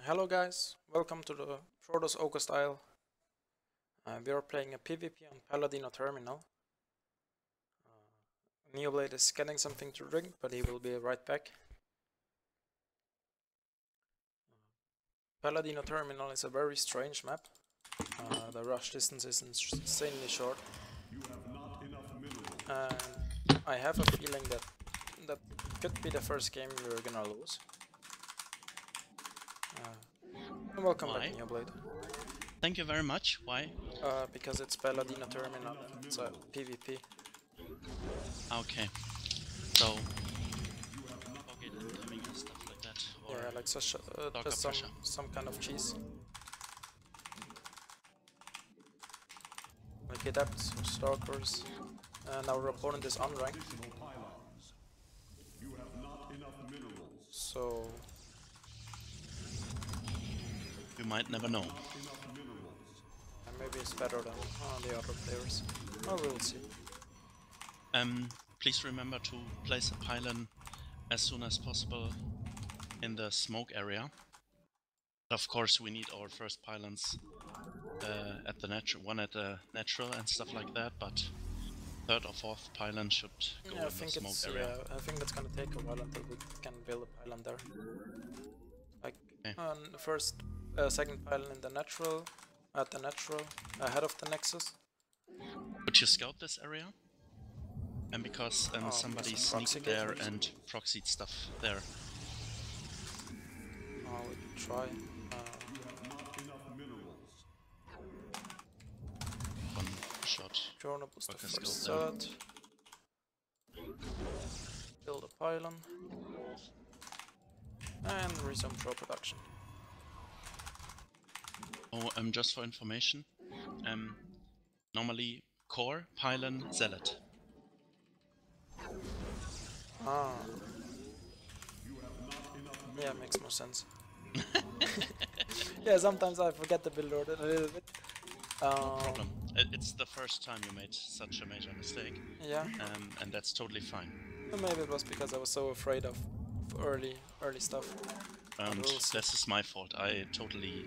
Hello guys, welcome to the Protoss-Okko-Style. We are playing a PvP on Paladino terminal. Neoblade is getting something to drink, but he will be right back. Paladino terminal is a very strange map. The rush distance is insanely short. And I have a feeling that could be the first game we're gonna lose. Welcome back, Neoblade. Thank you very much. Why? Because it's Paladino terminal and it's a PvP. Okay. So okay, incoming and stuff like that. Or yeah, like such just some kind of cheese. Like adepts, stalkers, and our opponent is unranked. So you might never know. Maybe it's better than the other players. Oh, we'll see. Please remember to place a pylon as soon as possible in the smoke area. Of course, we need our first pylons at the one at the natural and stuff like that, but third or fourth pylon should go in the smoke area. Yeah, I think that's gonna take a while until we can build a pylon there. Like first, second pylon in the natural, at the natural, ahead of the nexus. Would you scout this area? And because somebody sneaked there and proxied stuff there. Oh, we can try. One shot. Drone boost the first third. Build a pylon. And resume pro production. Oh, just for information, normally core, pylon, zealot. Yeah, makes more sense. Yeah, sometimes I forget the build order a little bit. No problem. It's the first time you made such a major mistake. Yeah. And that's totally fine. Maybe it was because I was so afraid of early stuff. And this is my fault. I totally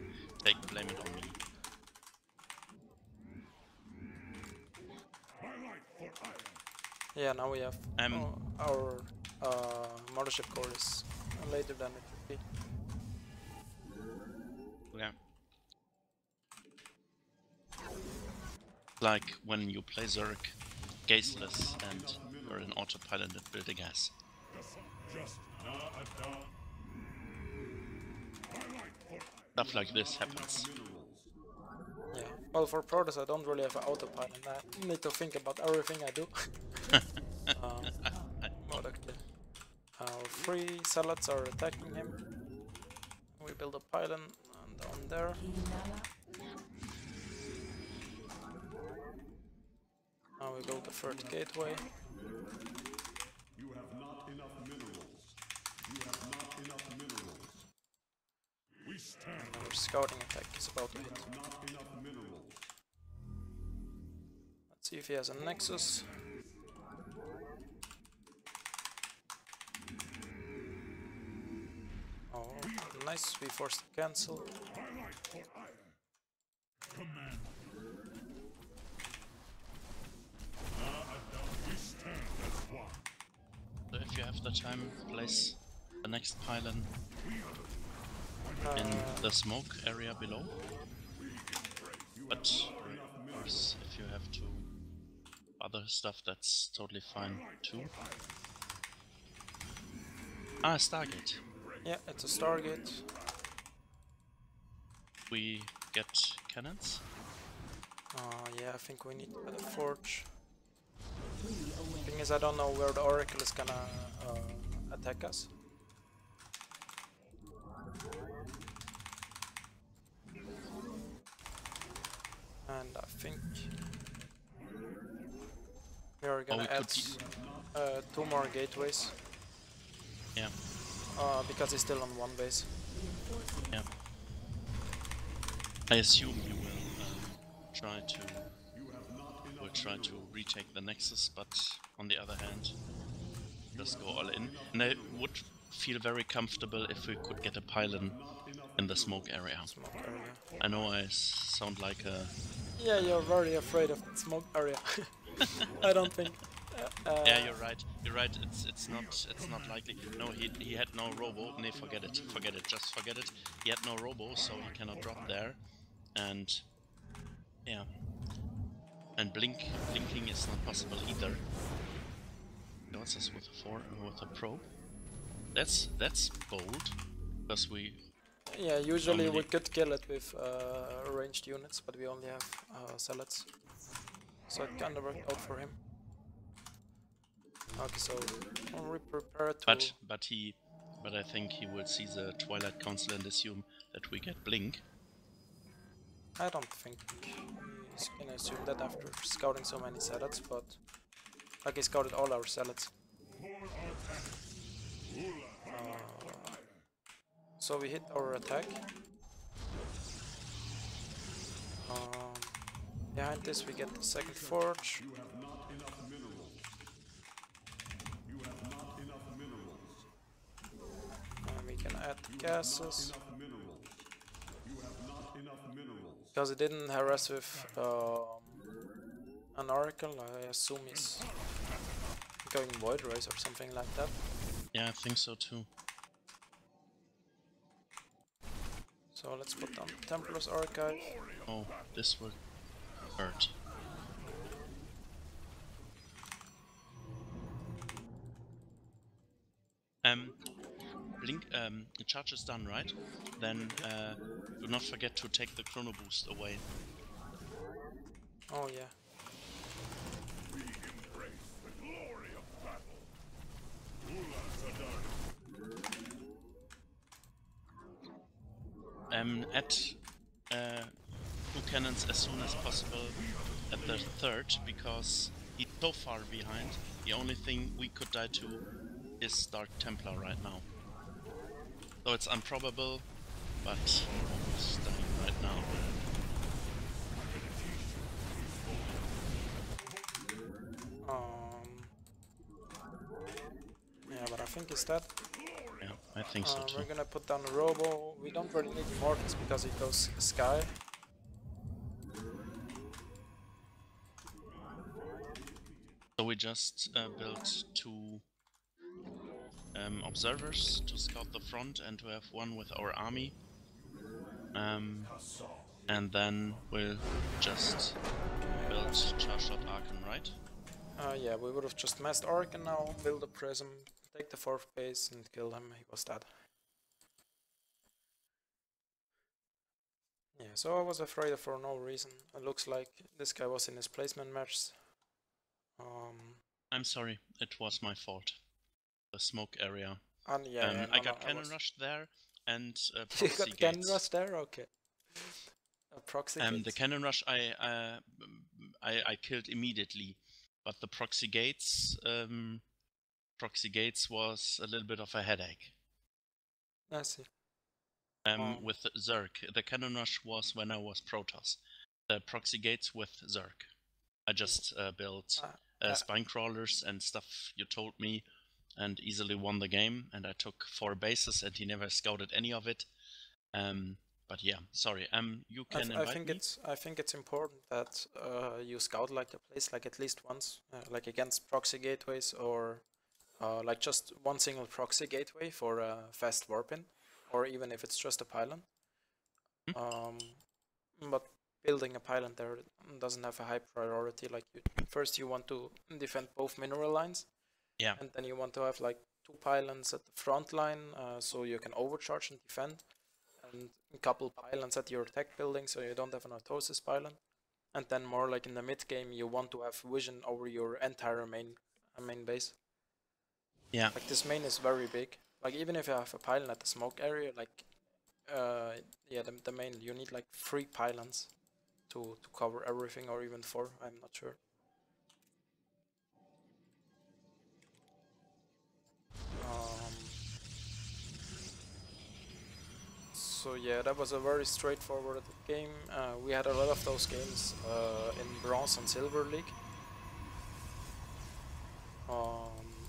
blame it on me. Yeah, now we have our mothership core is later than it should be. Yeah. Like when you play Zerg gazeless and you're an autopilot that build a gas. Stuff like this happens. Yeah, well, for Protoss I don't really have an autopilot. I need to think about everything I do. Our 3 Zealots are attacking him. We build a pylon down there. Now we build the third gateway. You have not enough minerals. You have not enough minerals. And our scouting attack is about to hit. Let's see if he has a nexus. Oh, nice, we forced to cancel. So if you have the time, place the next pylon in the smoke area below. But of course, if you have to other stuff, that's totally fine too. Stargate. Yeah, it's a Stargate. We get cannons? Yeah, I think we need a forge. Thing is, I don't know where the Oracle is gonna attack us. And I think we are gonna add 2 more gateways. Yeah. Because he's still on 1 base. Yeah. I assume you will try to retake the Nexus, but on the other hand, just go all in. And I would feel very comfortable if we could get a pylon in the smoke area. Smoke area. I know I sound like a... Yeah, you're very afraid of the smoke area. I don't think. Yeah, you're right. You're right. It's not likely. No, he had no robo. No, forget it. Forget it. Just forget it. He had no robo, so he cannot drop there. And yeah, and blinking is not possible either. What's this with a probe? That's bold, because we... Yeah, usually we could kill it with ranged units, but we only have Zealots. So it kinda worked out for him. Okay, so we prepare to... But I think he will see the Twilight Council and assume that we get blink. I don't think he's gonna assume that after scouting so many Zealots, but... Like he scouted all our Zealots. So we hit our attack. Behind this we get the second forge. And we can add gases. Because it didn't harass with an oracle, I assume he's going Void Race or something like that. Yeah, I think so too. So let's put down Templar's Archive. Oh, this will hurt. Blink, the charge is done, right? Then do not forget to take the chrono boost away. Oh yeah. Add 2 cannons as soon as possible at the third, because he's so far behind. The only thing we could die to is Dark Templar right now. So it's improbable, but almost dying right now. Yeah, but I think it's that. Yeah, I think so too. We're gonna put down a robo. We don't really need Mortis because it goes Sky. So we just built 2 observers to scout the front and to have one with our army. And then we'll just build Charshot Archon, right? Yeah, we would have just massed Archon now, build a prism, take the 4th base and kill him. He was dead. Yeah, so I was afraid of for no reason. It looks like this guy was in his placement match. I'm sorry, it was my fault. The smoke area. Yeah, I got cannon rushed there and proxy you got gates. cannon rush there? Okay. Proxy gates? The cannon rush I killed immediately, but the proxy gates was a little bit of a headache. I see. With Zerg. The cannon rush was when I was Protoss. The proxy gates with Zerg. I just built spine crawlers and stuff you told me, and easily won the game. And I took 4 bases, and he never scouted any of it. But yeah, sorry. You can invite me. I think it's important that you scout like the place like at least once, like against proxy gateways, or like just one single proxy gateway for a fast warp-in, or even if it's just a pylon. But building a pylon there doesn't have a high priority. Like first you want to defend both mineral lines, yeah, and then you want to have like 2 pylons at the front line, so you can overcharge and defend, and a couple pylons at your tech building, so you don't have an autosis pylon. And then more like in the mid game, you want to have vision over your entire main base. Yeah. Like this main is very big. Like even if you have a pylon at the smoke area, like yeah, the main, you need like 3 pylons to cover everything, or even 4. I'm not sure. So yeah, that was a very straightforward game. We had a lot of those games in Bronze and Silver League.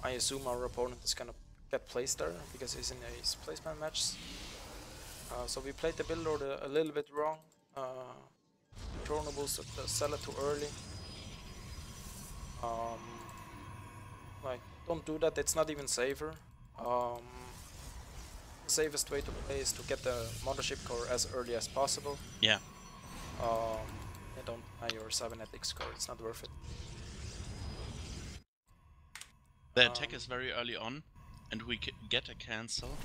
I assume our opponent is gonna get placed there because he's in his placement match. So we played the build order a little bit wrong. Chrono boosted the Zealot too early. Like, don't do that, it's not even safer. The safest way to play is to get the Mothership Core as early as possible. Yeah. You don't buy your cybernetics core, it's not worth it. The attack is very early on, and we get a cancel,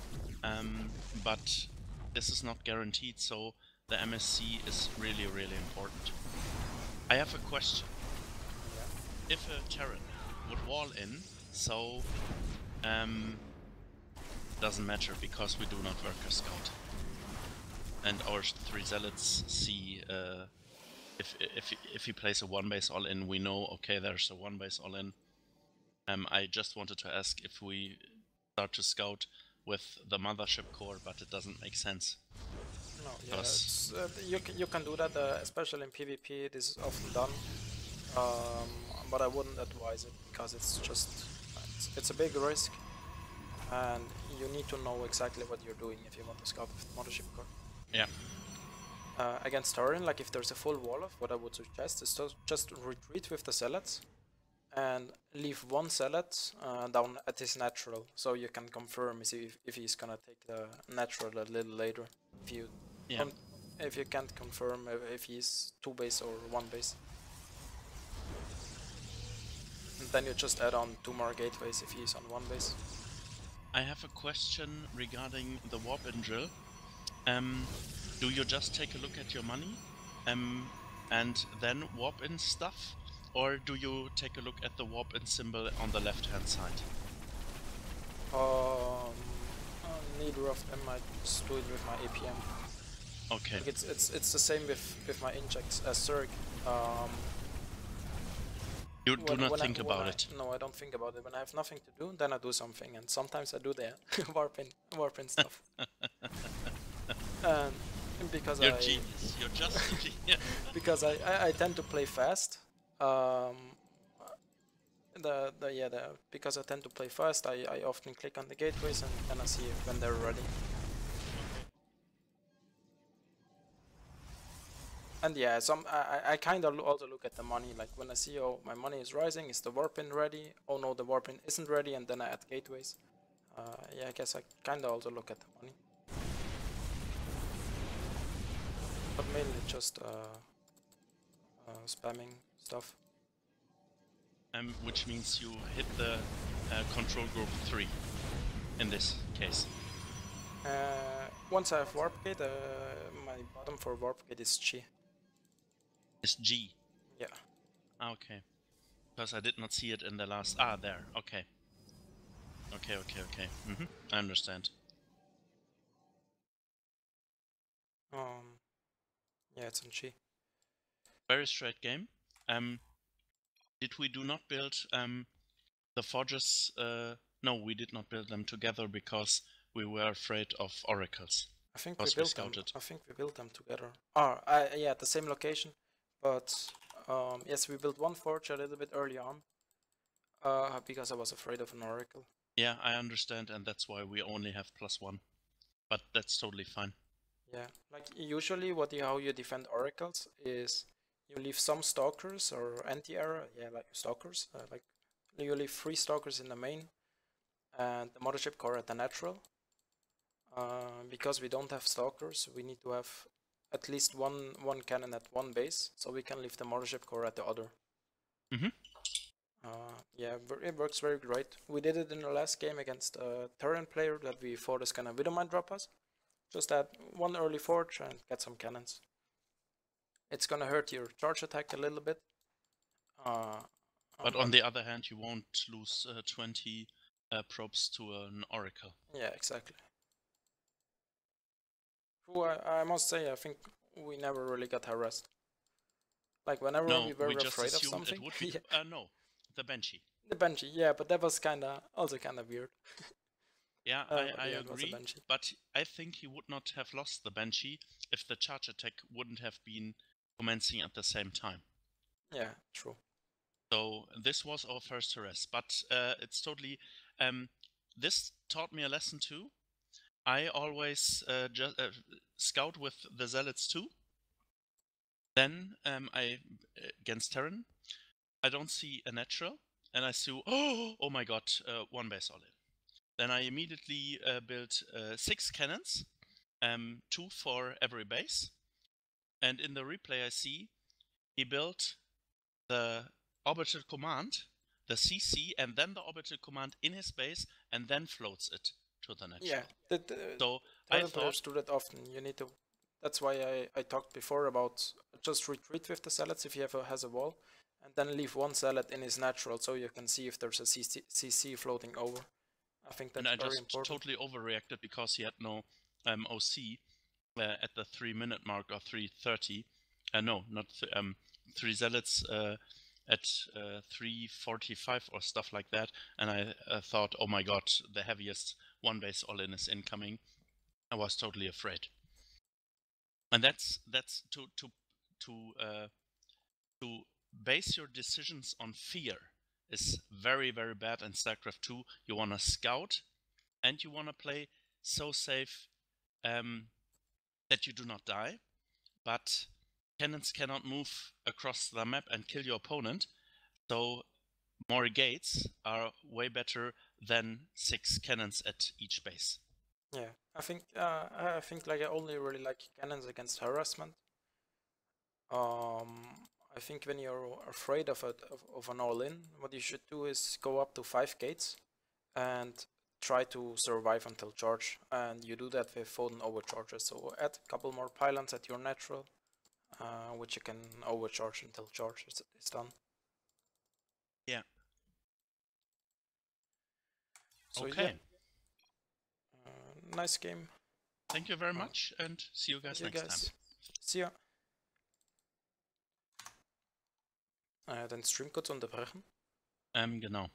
but this is not guaranteed, so the MSC is really, really important. I have a question. Yeah. If a Terran would wall in, so doesn't matter because we do not work as scout, and our 3 Zealots see if he plays a 1 base all in, we know okay there's a 1 base all in. I just wanted to ask if we start to scout with the Mothership Core, but it doesn't make sense. No, yeah, it's, you can do that, especially in PvP. It is often done, but I wouldn't advise it because it's just it's a big risk, and you need to know exactly what you're doing if you want to scout with Mothership Core. Yeah. Against Tauren, like if there's a full wall of, what I would suggest is to just retreat with the Zealots and leave one Zealot down at his natural, so you can confirm if he's gonna take the natural a little later. If you can't confirm if he's 2 base or 1 base. And then you just add on 2 more gateways if he's on 1 base. I have a question regarding the warp in drill. Do you just take a look at your money and then warp in stuff? Or do you take a look at the warp in symbol on the left hand side? Neither of them. I just do it with my APM. Okay. Like it's the same with my injects as Zerg. You do not think about it? No, I don't think about it. When I have nothing to do, then I do something, and sometimes I do the warp in stuff. Because you're genius. You're just a genius. Because I tend to play fast. Because I tend to play fast, I often click on the gateways and I see when they're ready. And yeah, I kind of also look at the money, like when I see, oh, my money is rising, is the warp-in ready? Oh no, the warp-in isn't ready, and then I add gateways. Yeah, I guess I kind of also look at the money. But mainly just spamming stuff. Which means you hit the control group 3 in this case. Once I have warp gate, my bottom for warp gate is G. Is G? Yeah. Okay. Because I did not see it in the last... Ah, there. Okay. Okay. I understand. Yeah, it's on G. Very straight game. Did we do not build the forges? No, we did not build them together because we were afraid of oracles. I think we built them. I think we built them together. Yeah, at the same location. But yes, we built one forge a little bit early on. Because I was afraid of an oracle. Yeah, I understand, and that's why we only have +1. But that's totally fine. Yeah, like usually how you defend oracles is you leave some stalkers or anti-air, like stalkers, like you leave 3 stalkers in the main and the Mothership Core at the natural. Because we don't have stalkers, we need to have at least one cannon at 1 base, so we can leave the Mothership Core at the other. Yeah, it works very great. We did it in the last game against a Terran player that we thought is gonna Widowmine drop us. Just add 1 early forge and get some cannons. It's gonna hurt your charge attack a little bit. But on the other hand, you won't lose 20 probes to an oracle. Yeah, exactly. I must say, I think we never really got harassed. Like whenever we were afraid of something. It would be, no, the Banshee. The Banshee, yeah, but that was also kind of weird. Yeah, I agree, but I think he would not have lost the Banshee if the charge attack wouldn't have been commencing at the same time. Yeah, true. So this was our first harass, but it's totally... this taught me a lesson too. I always just scout with the Zealots too. Then I against Terran, I don't see a natural, and I see oh my god, one base all in. Then I immediately built 6 cannons, 2 for every base, and in the replay I see he built the orbital command, the CC, and then the orbital command in his base, and then floats it to the natural. Yeah, So I Terran thought players do that often. You need to. That's why I talked before about just retreat with the Zealots if he ever has a wall, and then leave one Zealot in his natural so you can see if there's a CC floating over. I think that's and I very just important. totally overreacted because he had no OC at the 3-minute mark or 3:30. No, not 3 Zealots at 3:45 or stuff like that. And I thought, oh my god, the heaviest one base all in is incoming. I was totally afraid. And that's to base your decisions on fear is very, very bad in StarCraft 2. You want to scout and you want to play so safe that you do not die, but cannons cannot move across the map and kill your opponent, so more gates are way better than 6 cannons at each base. Yeah, I think like I only really like cannons against harassment. I think when you're afraid of an all-in, what you should do is go up to 5 gates and try to survive until charge, and you do that with Foden overcharges. So add a couple more pylons at your natural, which you can overcharge until charge is done. Yeah. So okay. Yeah, nice game. Thank you very much, and see you guys next time. See ya. Den Stream kurz unterbrechen. Genau.